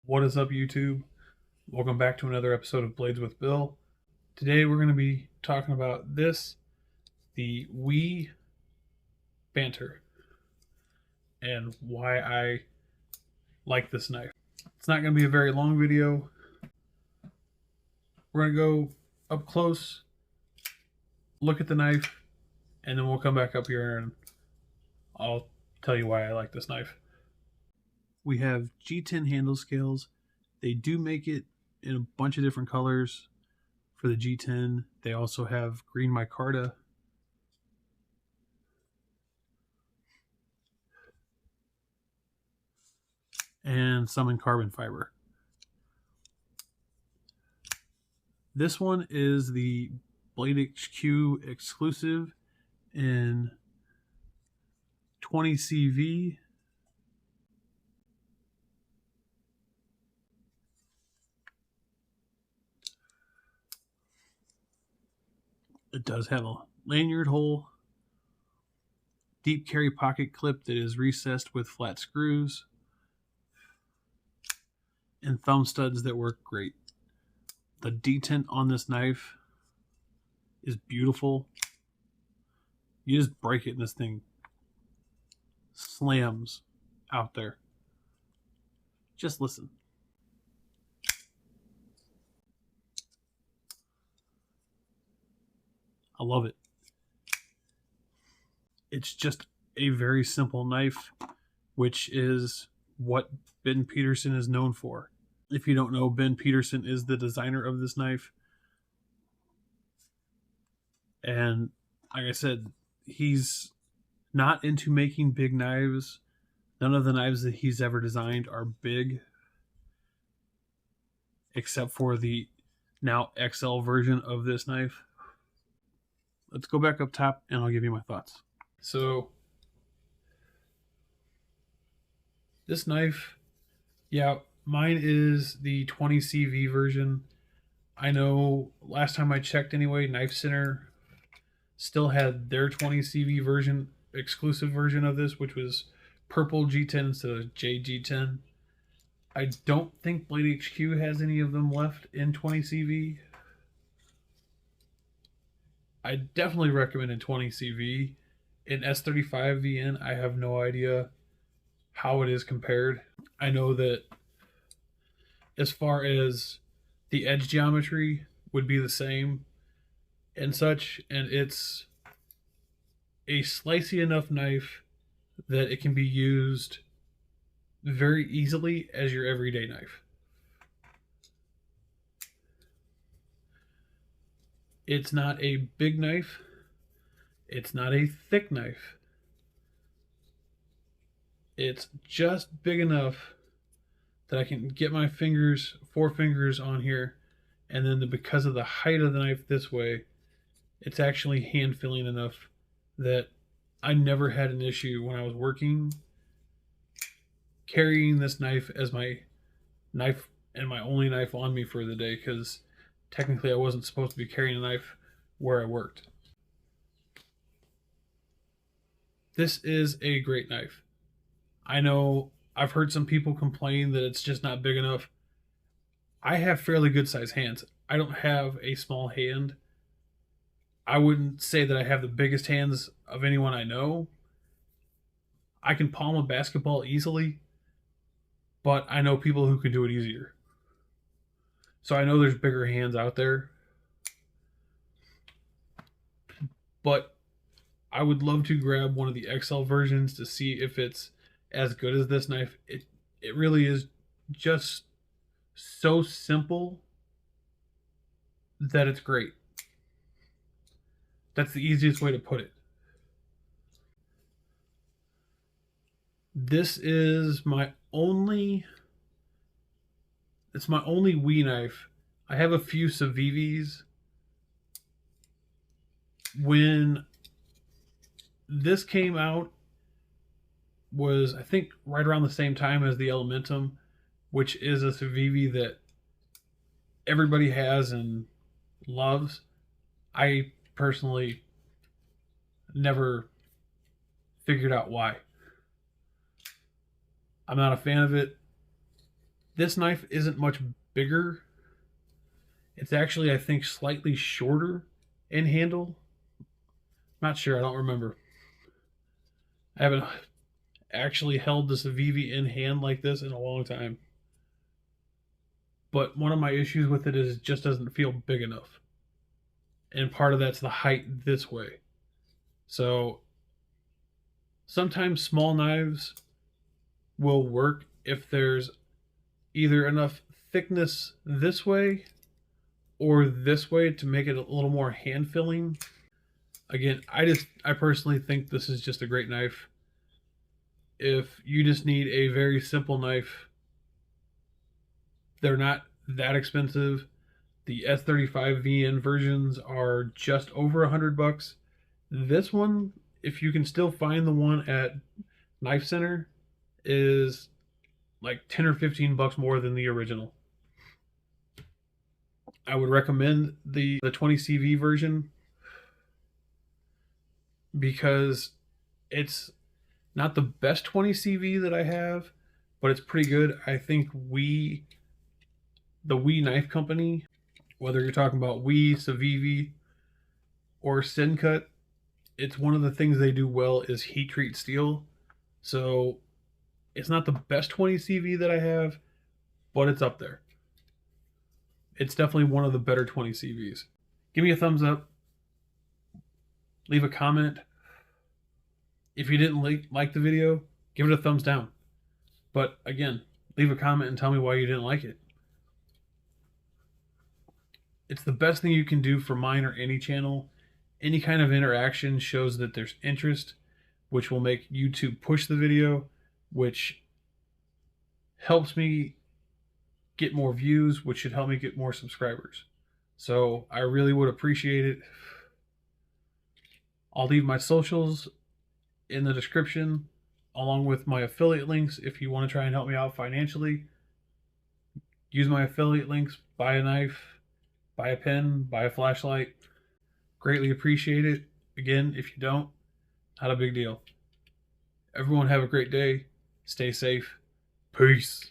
What is up, YouTube? Welcome back to another episode of Blades with Bill. Today we're going to be talking about the Banter, and why I like this knife. It's not going to be a very long video. We're going to go up close, look at the knife, and then we'll come back up here and I'll tell you why I like this knife. We have G10 handle scales. They do make it in a bunch of different colors for the G10. They also have green micarta. And some in carbon fiber. This one is the Blade HQ exclusive in 20 CV. It does have a lanyard hole, deep carry pocket clip that is recessed with flat screws, and thumb studs that work great. The detent on this knife is beautiful. You just break it and this thing slams out there. Just listen. I love it. It's just a very simple knife, which is what Ben Peterson is known for. If you don't know, Ben Peterson is the designer of this knife. And like I said, he's not into making big knives. None of the knives that he's ever designed are big, except for the now XL version of this knife. Let's go back up top and I'll give you my thoughts. So, this knife, yeah, mine is the 20 CV version. I know last time I checked anyway, Knife Center still had their 20 CV version, exclusive version of this, which was purple G10 instead of JG10. I don't think Blade HQ has any of them left in 20 CV. I definitely recommend in 20 CV. In S35 VN, I have no idea how it is compared. I know that as far as the edge geometry would be the same and such, and it's a slicey enough knife that it can be used very easily as your everyday knife. It's not a big knife. It's not a thick knife. It's just big enough that I can get my fingers, 4 fingers on here, and then because of the height of the knife this way, it's actually hand filling enough that I never had an issue when I was working carrying this knife as my knife and my only knife on me for the day, because technically I wasn't supposed to be carrying a knife where I worked. This is a great knife. I know I've heard some people complain that it's just not big enough. I have fairly good sized hands. I don't have a small hand. I wouldn't say that I have the biggest hands of anyone I know. I can palm a basketball easily, but I know people who can do it easier. So I know there's bigger hands out there. But I would love to grab one of the XL versions to see if it's as good as this knife. It really is just so simple that it's great. That's the easiest way to put it. This is my only Wii knife. I have a few Civivis. When this came out was, I think, right around the same time as the Elementum, which is a Civivi that everybody has and loves. I personally never figured out why. I'm not a fan of it. This knife isn't much bigger. It's actually, I think, slightly shorter in handle. Not sure, I don't remember. I haven't actually held this Vivi in hand like this in a long time. But one of my issues with it is it just doesn't feel big enough. And part of that's the height this way. So sometimes small knives will work if there's either enough thickness this way or this way to make it a little more hand filling. Again, I personally think this is just a great knife. If you just need a very simple knife, they're not that expensive. The S35 VN versions are just over $100. This one, if you can still find the one at Knife Center, is like 10 or 15 bucks more than the original. I would recommend the 20CV version because it's not the best 20CV that I have, but it's pretty good. I think the We Knife Company, whether you're talking about We, Civivi, or Sincut, it's one of the things they do well is heat treat steel. So it's not the best 20 CV that I have, but it's up there. It's definitely one of the better 20 CVs. Give me a thumbs up. Leave a comment. If you didn't like the video, give it a thumbs down. But again, leave a comment and tell me why you didn't like it. It's the best thing you can do for mine or any channel. Any kind of interaction shows that there's interest, which will make YouTube push the video, which helps me get more views, which should help me get more subscribers. So I really would appreciate it. I'll leave my socials in the description along with my affiliate links if you want to try and help me out financially. Use my affiliate links, buy a knife, buy a pen, buy a flashlight. Greatly appreciate it. Again, if you don't, not a big deal. Everyone have a great day. Stay safe. Peace.